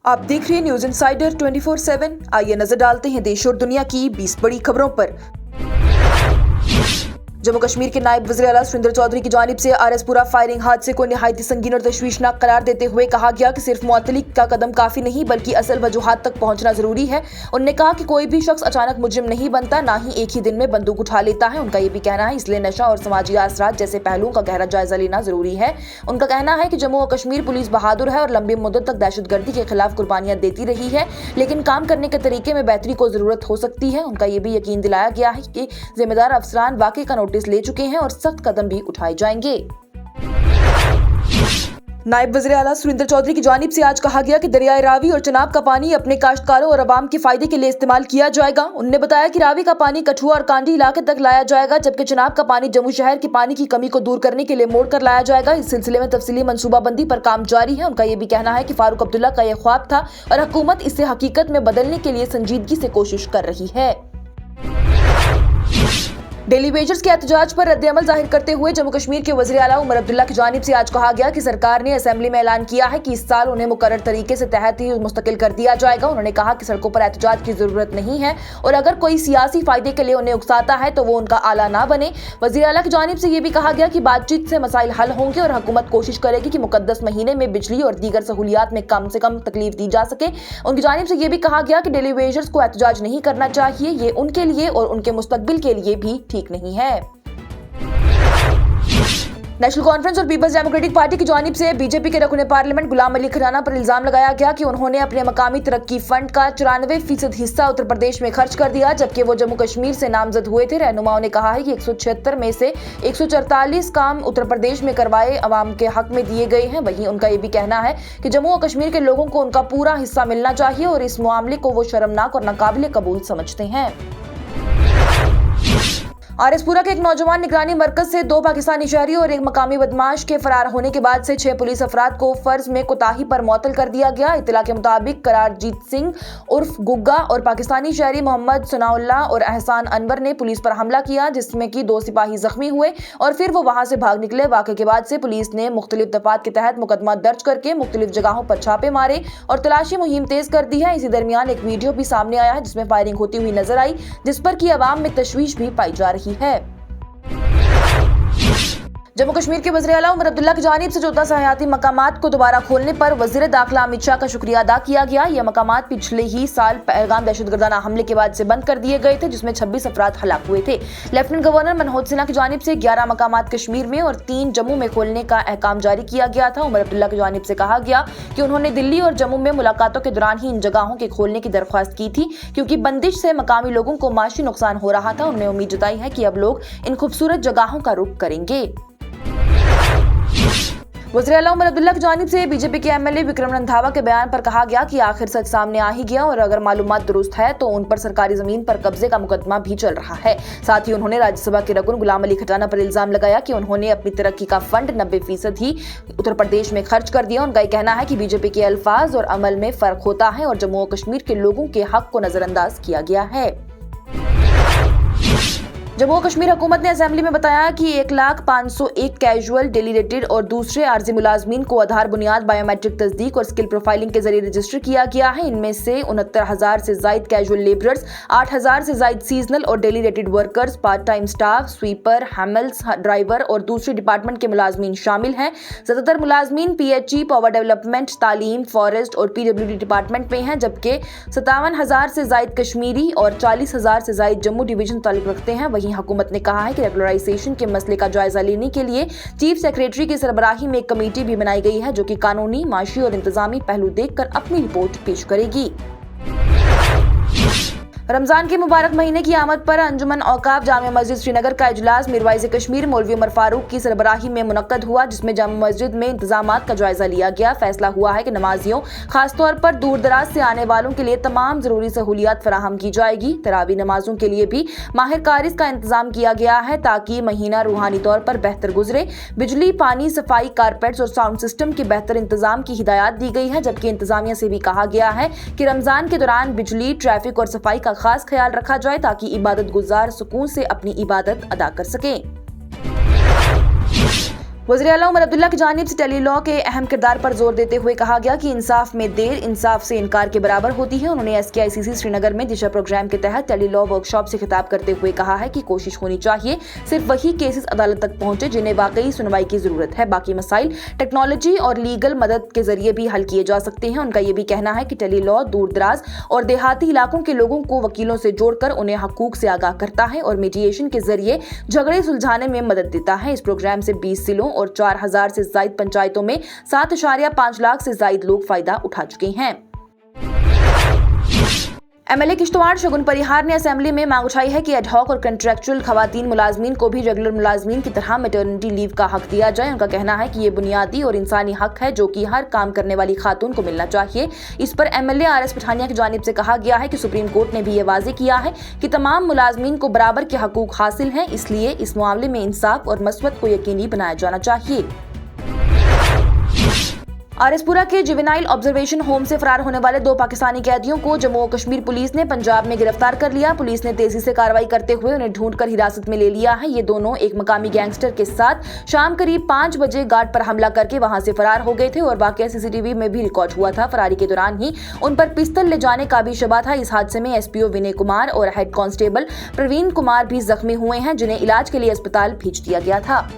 आप देख रहे हैं न्यूज इंसाइडर 24/7। आइए नजर डालते हैं देश और दुनिया की 20 बड़ी खबरों पर। जम्मू कश्मीर के नायब वज़ीर आला सुरेंद्र चौधरी की जानिब से आरएसपुरा फायरिंग हादसे को निहायती संगीन और तशवीशनाक करार देते हुए कहा गया कि सिर्फ मुअत्तली का कदम काफी नहीं बल्कि असल वजूहात तक पहुंचना जरूरी है। उन्होंने कहा कि कोई भी शख्स अचानक मुजरिम नहीं बनता, ना ही एक ही दिन में बंदूक उठा लेता है। उनका ये भी कहना है इसलिए नशा और समाजी असरात जैसे पहलुओं का गहरा जायजा लेना जरूरी है। उनका कहना है कि जम्मू और कश्मीर पुलिस बहादुर है और लंबी मुद्दत तक दहशतगर्दी के खिलाफ कुर्बानियां देती रही है, लेकिन काम करने के तरीके में बेहतरी को जरूरत हो सकती है। उनका ये भी यकीन दिलाया गया है कि जिम्मेदार अफसरान वाकई का नोटिस ले चुके हैं और सख्त कदम भी उठाए जाएंगे। नायब वज़ीर आला सुरेंद्र चौधरी की जानिब से आज कहा गया कि दरियाए रावी और चनाब का पानी अपने काश्तकारों और अवाम के फायदे के लिए इस्तेमाल किया जाएगा। उन्होंने बताया कि रावी का पानी कठुआ और कांडी इलाके तक लाया जाएगा, जबकि चनाब का पानी जम्मू शहर के पानी की कमी को दूर करने के लिए मोड़ कर लाया जाएगा। इस सिलसिले में तफसीली मनसूबाबंदी पर काम जारी है। उनका ये भी कहना है कि फारूक अब्दुल्ला का यह ख्वाब था और हुकूमत इसे हकीकत में बदलने के लिए संजीदगी से कोशिश कर रही है। डेली वेजर्स के एहतजाज पर रद्द-ए-अमल जाहिर करते हुए जम्मू कश्मीर के वज़ीर आला उमर अब्दुल्ला की जानिब से आज कहा गया कि सरकार ने असेंबली में ऐलान किया है कि इस साल उन्हें मुकर्रर तरीके से तहत ही मुस्तकिल कर दिया जाएगा। उन्होंने कहा कि सड़कों पर एहतजाज की जरूरत नहीं है और अगर कोई सियासी फायदे के लिए उन्हें उकसाता है तो वो उनका आला ना बने। वज़ीर आला की जानिब से ये भी कहा गया कि बातचीत से मसाइल हल होंगे और हुकूमत कोशिश करेगी कि मुकद्दस महीने में बिजली और दीगर सहूलियात में कम से कम तकलीफ दी जा सके। उनकी जानिब से ये भी कहा गया कि डेली वेजर्स को एहतजाज नहीं करना चाहिए, ये उनके लिए और उनके मुस्तकबिल के लिए भी ठीक नहीं है। नेशनल कॉन्फ्रेंस और पीपल्स डेमोक्रेटिक पार्टी की जानिब से बीजेपी के रकुन पार्लियामेंट गुलाम अली खुराना पर इल्जाम लगाया गया कि उन्होंने अपने मकामी तरक्की फंड का 94% हिस्सा उत्तर प्रदेश में खर्च कर दिया, जबकि वो जम्मू कश्मीर से नामजद हुए थे। रहनुमाओं ने कहा है कि 176 में से 144 काम उत्तर प्रदेश में करवाए अवाम के हक में दिए गए हैं। वहीं उनका ये भी कहना है कि जम्मू और कश्मीर के लोगों को उनका पूरा हिस्सा मिलना चाहिए और इस मामले को वो शर्मनाक और नाकाबिले कबूल समझते हैं। आरएसपुरा के एक नौजवान निगरानी मरकज से 2 पाकिस्तानी शहरी और एक मकामी बदमाश के फरार होने के बाद से 6 पुलिस अफराद को फर्ज में कोताही पर मुअत्तल कर दिया गया। इत्तला के मुताबिक करारजीत सिंह उर्फ गुग्गा और पाकिस्तानी शहरी मोहम्मद सनाउल्लाह और एहसान अनवर ने पुलिस पर हमला किया, जिसमें कि 2 सिपाही जख्मी हुए और फिर वो वहां से भाग निकले। वाक़े के बाद से पुलिस ने मुख्तलिफ दफात के तहत मुकदमा दर्ज करके मुख्तलिफ जगहों पर छापे मारे और तलाशी मुहिम तेज कर दी है। इसी दरमियान एक वीडियो भी सामने आया है जिसमें फायरिंग होती हुई नजर आई, जिस पर कि अवाम में तशवीश भी पाई जा रही है। जम्मू कश्मीर के वज़ीर आला उमर अब्दुल्ला की जानिब से 14 सयाहती मकामात को दोबारा खोलने पर वज़ीर दाखिला अमित शाह का शुक्रिया अदा किया गया। यह मकामात पिछले ही साल पहलगाम दहशतगर्दाना हमले के बाद से बंद कर दिए गए थे, जिसमें 26 अफराद हलाक हुए थे। लेफ्टिनेंट गवर्नर मनोज सिन्हा की जानिब से 11 मकामात कश्मीर में और 3 जम्मू में खोलने का अहकाम जारी किया गया था। उमर अब्दुल्ला की जानिब से कहा गया कि उन्होंने दिल्ली और जम्मू में मुलाकातों के दौरान ही इन जगहों के खोलने की दरख्वास्त की थी, क्योंकि बंदिश से मकामी लोगों को माशी नुकसान हो रहा था। उन्होंने उम्मीद जताई है कि अब लोग इन खूबसूरत जगहों का रुख करेंगे। वज़ीर आला उमर अब्दुल्ला की जानिब से बीजेपी के एमएलए विक्रम रंधावा के बयान पर कहा गया कि आखिर सच सामने आ ही गया और अगर मालूमात दुरुस्त है तो उन पर सरकारी जमीन पर कब्जे का मुकदमा भी चल रहा है। साथ ही उन्होंने राज्यसभा के रकुन गुलाम अली खुराना पर इल्जाम लगाया कि उन्होंने अपनी तरक्की का फंड 90% ही उत्तर प्रदेश में खर्च कर दिया। उनका कहना है कि बीजेपी के अल्फाज और अमल में फर्क होता है और जम्मू और कश्मीर के लोगों के हक को नजरअंदाज किया गया है। जम्मू और कश्मीर हुकूमत ने असेंबली में बताया कि 1,501 कैजुअल, डेलीरेटेड और दूसरे आर्जी मुलाजमीन को आधार बुनियाद, बायोमेट्रिक तस्दीक और स्किल प्रोफाइलिंग के जरिए रजिस्टर किया गया है। इनमें से 69,000 से जायद कैजुअल लेबरर्स, 8,000 से जायद सीजनल और daily rated workers, part time staff, sweeper, हैमल्स, ड्राइवर और दूसरे डिपार्टमेंट के मुलाजमीन शामिल हैं। ज्यादातर मुलाजमीन पीएचई, पावर डेवलपमेंट, तालीम, फॉरेस्ट और पीडब्ल्यूडी डिपार्टमेंट में हैं, जबकि 57,000 से जायद कश्मीरी और 40,000 से जायद जम्मू डिवीजन ताल्लुक रखते हैं। वहीं हुकूमत ने कहा है कि रेगुलराइजेशन के मसले का जायजा लेने के लिए चीफ सेक्रेटरी की सरबराही में एक कमेटी भी बनाई गई है, जो कि कानूनी, माशी और इंतजामी पहलू देखकर अपनी रिपोर्ट पेश करेगी। रमजान के मुबारक महीने की आमद पर अंजुमन औकाफ जामिया मस्जिद श्रीनगर का इजलास मिरवाइज कश्मीर मौलवी उमर फारूक की सरबराही में मुनक्कद हुआ, जिसमें जामिया मस्जिद में इंतजामात का जायजा लिया गया। फैसला हुआ है कि नमाजियों, खासतौर पर दूर दराज से आने वालों के लिए तमाम जरूरी सहूलियात फराहम की जाएगी। तरावी नमाजों के लिए भी माहिर कारिस का इंतजाम किया गया है, ताकि महीना रूहानी तौर पर बेहतर गुजरे। बिजली, पानी, सफाई, कारपेट्स और साउंड सिस्टम के बेहतर इंतजाम की हिदायत दी गई है, जबकि इंतजामिया से भी कहा गया है कि रमजान के दौरान बिजली, ट्रैफिक और सफाई का खास ख्याल रखा जाए, ताकि इबादत गुजार सुकून से अपनी इबादत अदा कर सकें। वज़ीर आला उमर अब्दुल्ला की जानिब से टेली लॉ के अहम किरदार पर जोर देते हुए कहा गया कि इंसाफ में देर इंसाफ से इनकार के बराबर होती है। उन्होंने SKICC श्रीनगर में दिशा प्रोग्राम के तहत टेली लॉ वर्कशॉप से खिताब करते हुए कहा है कि कोशिश होनी चाहिए सिर्फ वही केसेस अदालत तक पहुंचे जिन्हें वाकई सुनवाई की जरूरत है। बाकी मसाइल टेक्नोलॉजी और लीगल मदद के जरिए भी हल किए जा सकते हैं। उनका ये भी कहना है कि टेली लॉ दूर दराज और देहाती इलाकों के लोगों को वकीलों से जोड़कर उन्हें हकूक से आगाह करता है और मीडिएशन के जरिए झगड़े सुलझाने में मदद देता है। इस प्रोग्राम से 20 जिलों और 4000 से ज्यादा पंचायतों में 7.5 लाख से ज्यादा लोग फायदा उठा चुके हैं। MLA किश्तवाड़ शगुन परिहार ने असेंबली में मांग उठाई है कि एडहॉक और कंट्रैक्चुअल खवातीन मुलाजमीन को भी रेगुलर मुलाजमीन की तरह मैटरनिटी लीव का हक दिया जाए। उनका कहना है कि ये बुनियादी और इंसानी हक है जो कि हर काम करने वाली खातून को मिलना चाहिए। इस पर MLA RS पठानिया की जानिब से कहा गया है कि सुप्रीम कोर्ट ने भी ये वाज़ेह किया है कि तमाम मुलाजमीन को बराबर के हकूक हासिल हैं, इसलिए इस मामले में इंसाफ और मसवत को यकीनी बनाया जाना चाहिए। आरएसपुरा के जुवेनाइल ऑब्जर्वेशन होम से फरार होने वाले 2 पाकिस्तानी कैदियों को जम्मू और कश्मीर पुलिस ने पंजाब में गिरफ्तार कर लिया। पुलिस ने तेजी से कार्रवाई करते हुए उन्हें ढूंढकर हिरासत में ले लिया है। ये दोनों एक मकामी गैंगस्टर के साथ शाम करीब 5 बजे गार्ड पर हमला करके वहां से फरार हो गए थे और वाकया CCTV में भी रिकॉर्ड हुआ था। फरारी के दौरान ही उन पर पिस्तल ले जाने का भी शबा था। इस हादसे में SPO विनय कुमार और हेड कांस्टेबल प्रवीण कुमार भी जख्मी हुए हैं, जिन्हें इलाज के लिए अस्पताल भेज दिया गया था।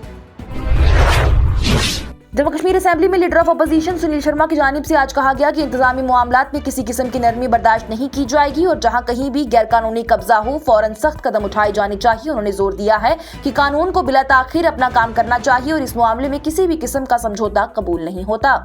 जम्मू कश्मीर असेंबली में leader of opposition Sunil Sharma की जानिब से आज कहा गया कि इंतजामी मामलात में किसी किस्म की नरमी बर्दाश्त नहीं की जाएगी और जहां कहीं भी गैरकानूनी कब्जा हो फौरन सख्त कदम उठाए जाने चाहिए। उन्होंने जोर दिया है कि कानून को बिला ताखीर अपना काम करना चाहिए और इस मामले में किसी भी किस्म का समझौता कबूल नहीं होता।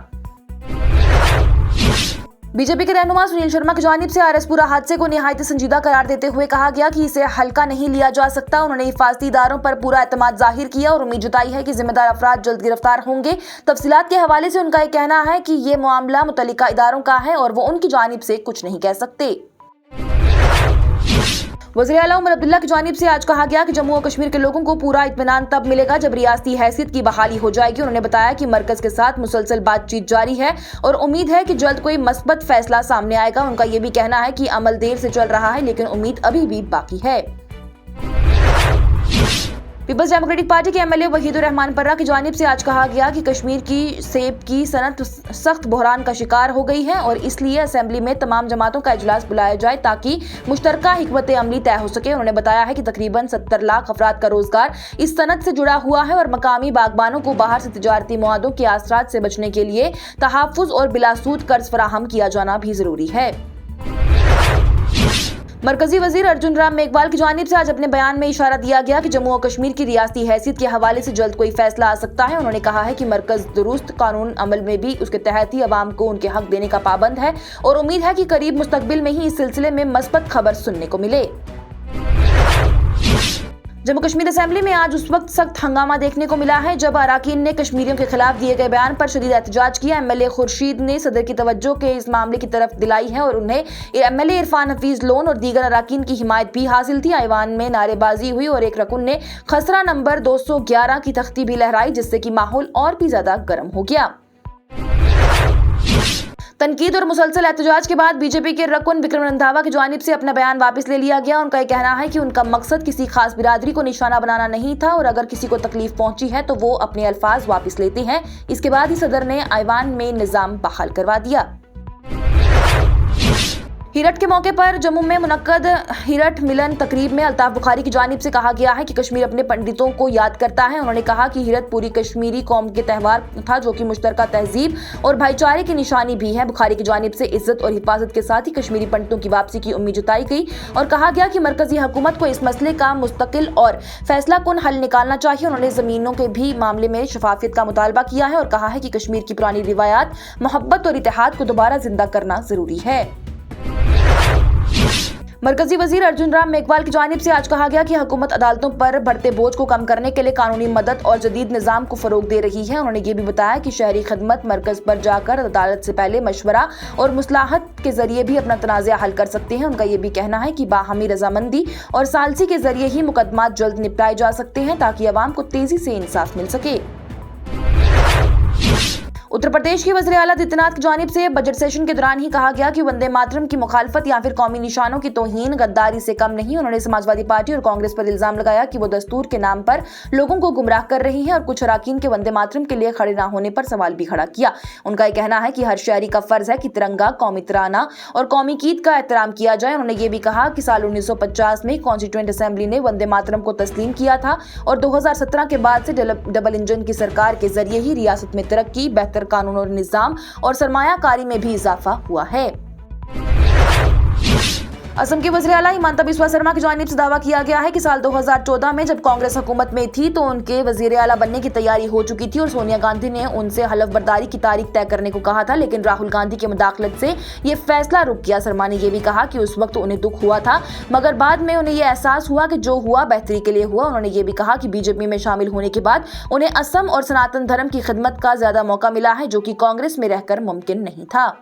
बीजेपी के रहनुमा सुनील शर्मा की जानिब से आरएसपुरा हादसे को निहायत संजीदा करार देते हुए कहा गया कि इसे हल्का नहीं लिया जा सकता। उन्होंने हिफाजती इदारों पर पूरा एतमाद जाहिर किया और उम्मीद जताई है कि जिम्मेदार अफराद जल्द गिरफ्तार होंगे। तफसीलात के हवाले से उनका कहना है कि ये मामला मुतल्लिका इदारों का है और वो उनकी जानिब से कुछ नहीं कह सकते। वज़ीर आला उमर अब्दुल्ला की जानिब से आज कहा गया कि जम्मू और कश्मीर के लोगों को पूरा इत्मीनान तब मिलेगा जब रियासती हैसियत की बहाली हो जाएगी। उन्होंने बताया कि मरकज के साथ मुसलसल बातचीत जारी है और उम्मीद है कि जल्द कोई मस्बत फैसला सामने आएगा। उनका ये भी कहना है कि अमल देर से चल रहा है लेकिन उम्मीद अभी भी बाकी है। पीपल्स डेमोक्रेटिक पार्टी के MLA वहीदुर रहमान पर्रा की जानिब से आज कहा गया कि कश्मीर की सेब की सनत सख्त बहरान का शिकार हो गई है और इसलिए असेंबली में तमाम जमातों का इजलास बुलाया जाए ताकि मुश्तरका हिकमत अमली तय हो सके। उन्होंने बताया है कि तकरीबन 70 लाख अफराद का रोजगार इस सनत से जुड़ा हुआ है और मकामी बागबानों को बाहर से तिजारती मुआदों के असरात से बचने के लिए तहफ़्फ़ुज़ और बिलासूद कर्ज फराहम किया जाना भी जरूरी है। मरकजी वजीर अर्जुन राम मेघवाल की जानिब से आज अपने बयान में इशारा दिया गया कि जम्मू और कश्मीर की रियासती हैसियत के हवाले से जल्द कोई फैसला आ सकता है। उन्होंने कहा है कि मरकज दुरुस्त कानून अमल में भी उसके तहत ही अवाम को उनके हक देने का पाबंद है और उम्मीद है कि करीब मुस्तकबिल में ही इस सिलसिले में मस्बत खबर सुनने को मिले। जम्मू कश्मीर असेंबली में आज उस वक्त सख्त हंगामा देखने को मिला है जब अराकीन ने कश्मीरियों के खिलाफ दिए गए बयान पर शदीद एहतजाज किया। MLA खुर्शीद ने सदर की तवज्जो के इस मामले की तरफ दिलाई है और उन्हें MLA इरफान हफीज लोन और दीगर अराकीन की हिमायत भी हासिल थी। ऐवान में नारेबाजी हुई और एक रकुन ने खसरा नंबर 211 की तख्ती भी लहराई जिससे कि माहौल और भी ज्यादा गर्म हो गया। तनकीद और मुसलसल एहतजाज के बाद बीजेपी के रकुन विक्रम रंधावा की जानिब से अपना बयान वापस ले लिया गया। उनका कहना है कि उनका मकसद किसी खास बिरादरी को निशाना बनाना नहीं था और अगर किसी को तकलीफ पहुंची है तो वो अपने अल्फाज वापस लेते हैं। इसके बाद ही सदर ने ऐवान में निजाम बहाल करवा दिया। हिरट के मौके पर जम्मू में मुनक्कद हिरट मिलन तकरीब में अल्ताफ बुखारी की जानिब से कहा गया है कि कश्मीर अपने पंडितों को याद करता है। उन्होंने कहा कि हिरट पूरी कश्मीरी कौम के त्यौहार था जो कि मुश्तरका तहजीब और भाईचारे की निशानी भी है। बुखारी की जानिब से इज्जत और हिफाजत के साथ ही कश्मीरी पंडितों की वापसी की उम्मीद जताई गई और कहा गया कि मरकजी हुकूमत को इस मसले का मुस्तकिल और फैसला कुन हल निकालना चाहिए। उन्होंने जमीनों के भी मामले में शफाफियत का मुतालबा किया है और कहा है कि कश्मीर की पुरानी रिवायात, मोहब्बत और इत्तेहाद को दोबारा जिंदा करना जरूरी है। मरकजी वजीर अर्जुन राम मेघवाल की जानिब से आज कहा गया कि हुकूमत अदालतों पर बढ़ते बोझ को कम करने के लिए कानूनी मदद और जदीद निज़ाम को फरोग दे रही है। उन्होंने ये भी बताया कि शहरी खदमत मरकज पर जाकर अदालत से पहले मशवरा और मुसलाहत के जरिए भी अपना तनाज़ा हल कर सकते हैं। उनका ये भी कहना है कि बाहमी रजामंदी और सालसी के जरिए ही मुकदमात जल्द निपटाए जा सकते हैं ताकि अवाम को तेजी से इंसाफ मिल सके। उत्तर प्रदेश के वज़ीर आला आदित्यनाथ की जानिब से बजट सेशन के दौरान ही कहा गया कि वंदे मातरम की मुखालफत या फिर कौमी निशानों की तौहीन गद्दारी से कम नहीं। उन्होंने समाजवादी पार्टी और कांग्रेस पर इल्जाम लगाया कि वो दस्तूर के नाम पर लोगों को गुमराह कर रही है और कुछ अराकीन के वंदे मातरम के लिए खड़े न होने पर सवाल भी खड़ा किया। उनका ये कहना है कि हर शहरी का फर्ज है कि तिरंगा, कौमी तराना और कौमी गीत का एहतराम किया जाए। उन्होंने ये भी कहा कि साल 1950 में कॉन्स्टिट्यूएंट असेंबली ने वंदे मातरम को तस्लीम किया था और 2017 के बाद से डबल इंजन की सरकार के जरिए ही रियासत में तरक्की, बेहतर कानून और निजाम और सरमायाकारी में भी इजाफा हुआ है। असम के वज़ीर आला हिमंता बिस्वा शर्मा की जानिब से दावा किया गया है कि साल 2014 में जब कांग्रेस हुकूमत में थी तो उनके वज़ीर आला बनने की तैयारी हो चुकी थी और सोनिया गांधी ने उनसे हलफ बर्दारी की तारीख तय करने को कहा था, लेकिन राहुल गांधी की मुदाखलत से ये फैसला रुक गया। शर्मा ने यह भी कहा कि उस वक्त उन्हें दुख हुआ था मगर बाद में उन्हें यह एहसास हुआ कि जो हुआ बेहतरी के लिए हुआ। उन्होंने ये भी कहा कि बीजेपी में शामिल होने के बाद उन्हें असम और सनातन धर्म की खिदमत का ज्यादा मौका मिला है, जो कि कांग्रेस में रहकर मुमकिन नहीं था।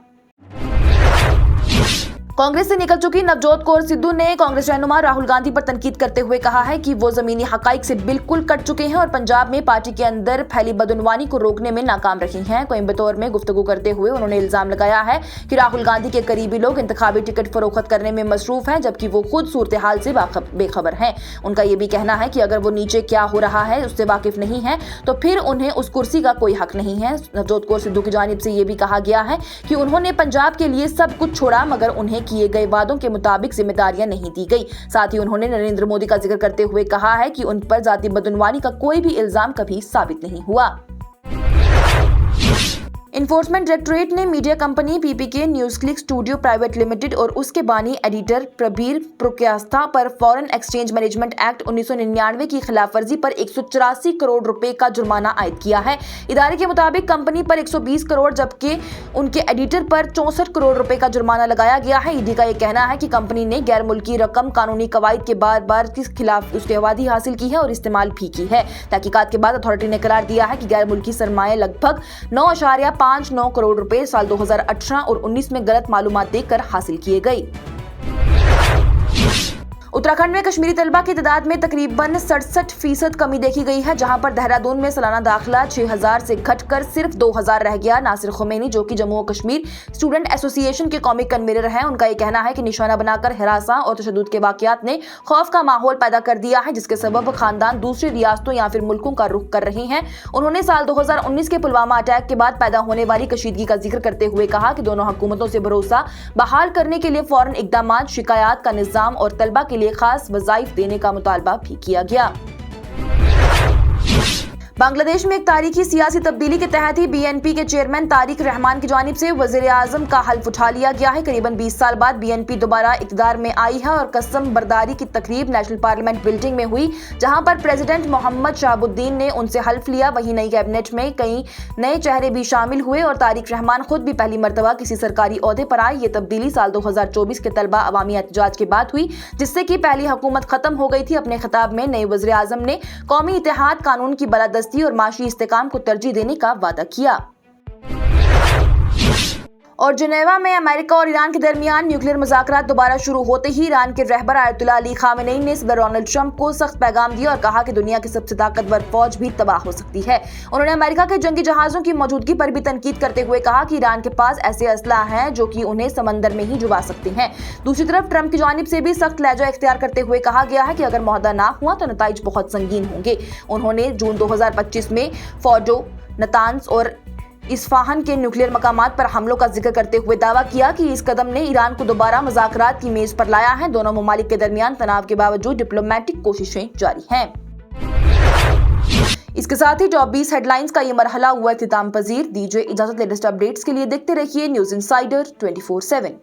कांग्रेस से निकल चुकी नवजोत कौर सिद्धू ने कांग्रेस रहनुमा राहुल गांधी पर तनकीद करते हुए कहा है कि वो जमीनी हकाइक से बिल्कुल कट चुके हैं और पंजाब में पार्टी के अंदर फैली बदउनवानी को रोकने में नाकाम रही हैं। कोयम्बतौर में गुफ्तगू करते हुए उन्होंने इल्जाम लगाया है कि राहुल गांधी के करीबी लोग इंतखाबी टिकट फरोख्त करने में मसरूफ हैं, जबकि वो खुद सूरत हाल से बेखबर हैं। उनका ये भी कहना है कि अगर वो नीचे क्या हो रहा है उससे वाकिफ नहीं है तो फिर उन्हें उस कुर्सी का कोई हक नहीं है। नवजोत कौर सिद्धू की जानिब से ये भी कहा गया है कि उन्होंने पंजाब के लिए सब कुछ छोड़ा मगर उन्हें किए गए वादों के मुताबिक जिम्मेदारियां नहीं दी गई। साथ ही उन्होंने नरेंद्र मोदी का जिक्र करते हुए कहा है कि उन पर जाति बदउनवानी का कोई भी इल्जाम कभी साबित नहीं हुआ। इन्फोर्समेंट डायरेक्टोरेट ने media company PPK news click studio private limited और उसके बानी एडिटर प्रबीर प्रोक्यास्था पर फॉरेन एक्सचेंज मैनेजमेंट एक्ट 1999 की खिलाफवर्जी पर 184 करोड़ रुपए का जुर्माना आयद किया है। इदारे के मुताबिक कंपनी पर 120 करोड़ जबकि उनके एडिटर पर 64 करोड़ रुपए का जुर्माना लगाया गया है। ईडी का यह कहना है कि कंपनी ने गैर मुल्की रकम कानूनी कवायद के बार के खिलाफ उसकी आबादी हासिल की है और इस्तेमाल भी की है। तहकीकात के बाद अथॉरिटी ने करार दिया है कि गैर मुल्की सरमाए लगभग 9.59 करोड़ रुपए साल 2018 और 19 में गलत मालूमात देकर हासिल किए गए। उत्तराखंड में कश्मीरी तलबा की तादाद में तकरीबन 67% कमी देखी गई है, जहां पर देहरादून में सालाना दाखिला 6000 से घटकर सिर्फ 2000 रह गया। नासिर खुमैनी, जो कि जम्मू और कश्मीर स्टूडेंट एसोसिएशन के कौमी कन्वीनर हैं, उनका ये कहना है कि निशाना बनाकर हिरासा और तशद्दुद के वाकयात ने खौफ का माहौल पैदा कर दिया है, जिसके सबब खानदान दूसरी रियासतों या फिर मुल्कों का रुख कर रहे हैं। उन्होंने साल 2019 के पुलवामा अटैक के बाद पैदा होने वाली कशीदगी का जिक्र करते हुए कहा कि दोनों हुकूमतों से भरोसा बहाल करने के लिए फौरन इकदामात, शिकायत का निज़ाम और तलबा के लिए खास वज़ाइफ देने का मुतालबा भी किया गया। बांग्लादेश में एक तारीखी सियासी तब्दीली के तहत ही बीएनपी के चेयरमैन तारिक रहमान की जानिब से वज़ीर आज़म का हल्फ उठा लिया गया है। करीबन 20 साल बाद बीएनपी दोबारा इक़्तिदार में आई है और कसम बर्दारी की तकरीब नेशनल पार्लियामेंट बिल्डिंग में हुई, जहां पर प्रेसिडेंट मोहम्मद शहाबुद्दीन ने उनसे हल्फ लिया। वहीं नई कैबिनेट में कई नए चेहरे भी शामिल हुए और तारिक रहमान खुद भी पहली मरतबा किसी सरकारी ओहदे पर आए। ये तब्दीली साल 2024 के तलबा अवामी एहतजाज के बाद हुई, जिससे कि पहली हुकूमत खत्म हो गई थी। अपने खिताब में नए वज़ीर आज़म ने कौमी इत्तेहाद, कानून की बालादस्ती और माशी इस्तेकाम को तरजीह देने का वादा किया। और जिनेवा में अमेरिका और ईरान के दरमियान न्यूक्लियर मुज़ाकरात दोबारा शुरू होते ही ईरान के रहबर आयतुल्लाह अली खामेनेई ने सदर डोनाल्ड ट्रंप को सख्त पैगाम दिया और कहा कि दुनिया की सबसे ताकतवर फौज भी तबाह हो सकती है। उन्होंने अमेरिका के जंगी जहाजों की मौजूदगी पर भी तनकीद करते हुए कहा कि ईरान के पास ऐसे असला हैं जो कि उन्हें समंदर में ही डुबा सकते हैं। दूसरी तरफ ट्रंप की जानिब से भी सख्त लहजा इख्तियार करते हुए कहा गया है कि अगर मुआहदा ना हुआ तो नताइज बहुत संगीन होंगे। उन्होंने जून 2025 में फौजो, नतान्स और इस्फहान के न्यूक्लियर मकामात पर हमलों का जिक्र करते हुए दावा किया कि इस कदम ने ईरान को दोबारा मुज़ाकरात की मेज पर लाया है। दोनों ममालिक के दरमियान तनाव के बावजूद डिप्लोमेटिक कोशिशें जारी हैं। इसके साथ ही टॉप 20 हेडलाइंस का ये मरहला हुआ इख्तिताम पजीर। दीजिए इजाजत। लेटेस्ट अपडेट्स के लिए देखते रहिए न्यूज़ इनसाइडर 24/7।